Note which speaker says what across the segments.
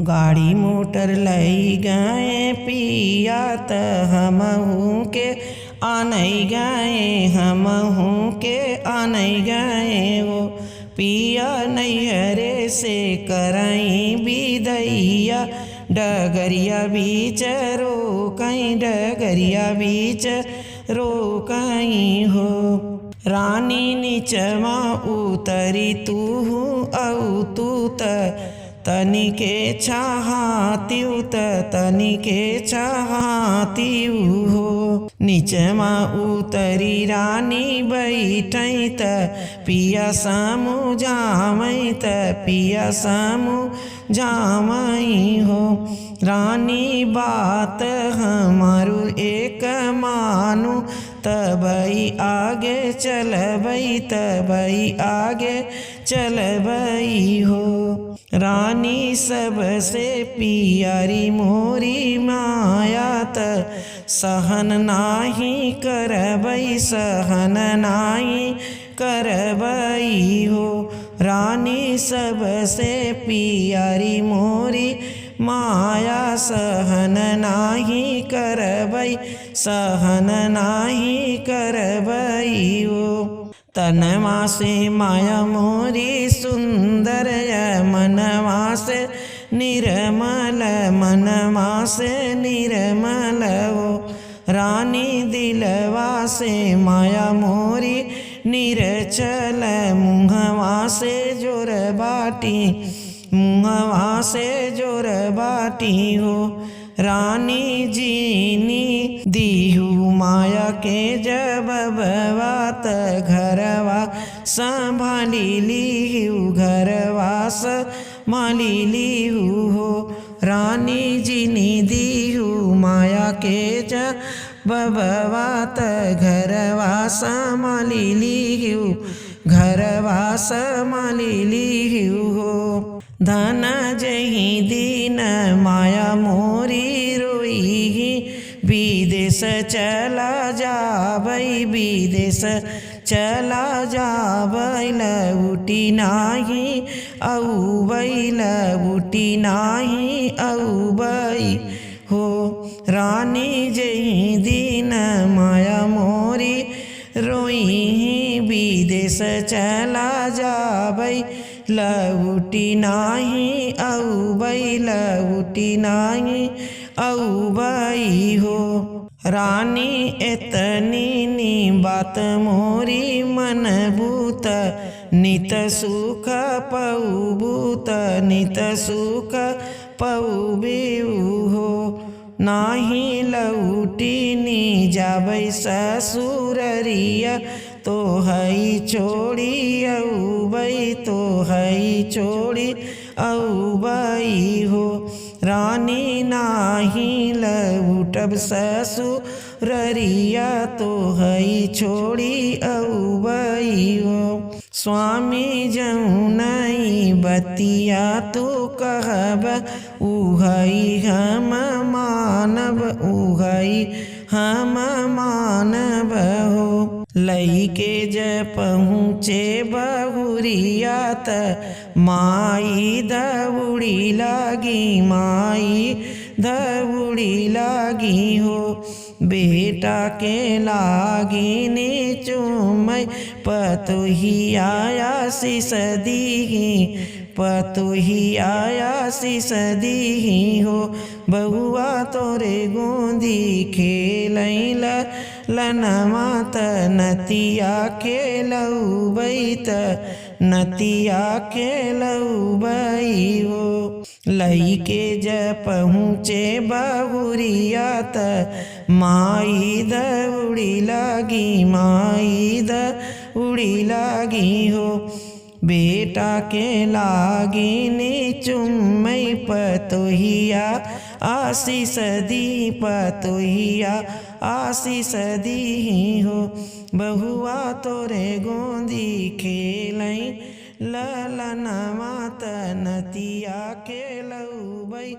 Speaker 1: गाड़ी मोटर लई गए पिया त हमहू के आनई गए, हमहू के आनई गए हो। पिया नैहरे से करई बिदैया, डगरिया बीच रोकई, डगरिया बीच रोकई हो। रानी नीचवा उतरी तूहू औ तू तनिके चाहतिउ तनिके चाहतिउ हो। नीचवा उतरी रानी बैठई त पिया सामु जामई, त पिया सामु जामई हो। रानी बात हमारू एक मानु, तबई आगे चलबई, तबई आगे चलबई हो। रानी सबसे पियारी मोरी माया, त सहन नाही करबई, सहन नाही करबई हो। रानी सबसे पियारी मोरी माया, सहन नाही करबई, सहन नाही करबई हो। तनवा से माया मोरी सुंदर, मनवा से निर्मल, मनवा से निर्मल हो। रानी दिलवा से माया मोरी निरचल, मुँहवा से जोर बाटी, मुँहवा से जोर बाटी हो। रानी जीनी दीहू माया के जब बात, घरवा संभाली लीहू, घरवा संभाली लीहू हो। रानी जीनी दीहू माया के जब बात, घरवा संभाली लीहू, घरवा संभाली लीहू हो। धन जही दीन माया मोरी रोई, विदेश चला जाबई, विदेश चला जाबई, लौटी नाही औबई, लौटी नाही औबई हो। रानी जही दीन माया मोरी रोई, विदेश चला जाबई, लौटी नाही औबई, लौटी नाही औबई हो। रानी एतनी नी बात मोरी मन बूत, नित सुख पऊबूत, नित सुख पऊबेऊ हो। नाही लौटी नी जाबई ससुररिया, तो हई छोड़ी औबई, तो हई छोड़ी औबई हो। रानी नाही लौटब ससुररिया, तो हई छोड़ी औबई हो। स्वामी जौनई बतिया तू कहब, उहई हम मानब, उहई हम मानब हो। लईके ज पहुँचे बहुरिया, त माई दौड़ी लागी, माई दौड़ी लागी हो। बेटा के लागी ने चूमय, पतोही आया शीस दीही, पतोही आया शीस दीही हो। बहुआ तोरे गोंदी खेलैल, लनवा त नतिया खेलौबई, त नतिया खेलौबई हो। लईके ज पहुँचे बहुरिया, त माई दौड़ी लागी, माई दौड़ी लागी हो। बेटा के लागी ने चुम्मई, पतोहिया आशीष दी, पतोहिया आशीष दी हो। बहुआ तोरे गोंदी खेलई, ललनवा त नतिया खेलौबई,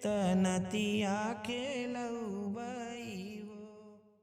Speaker 1: त नतिया खेलौबई।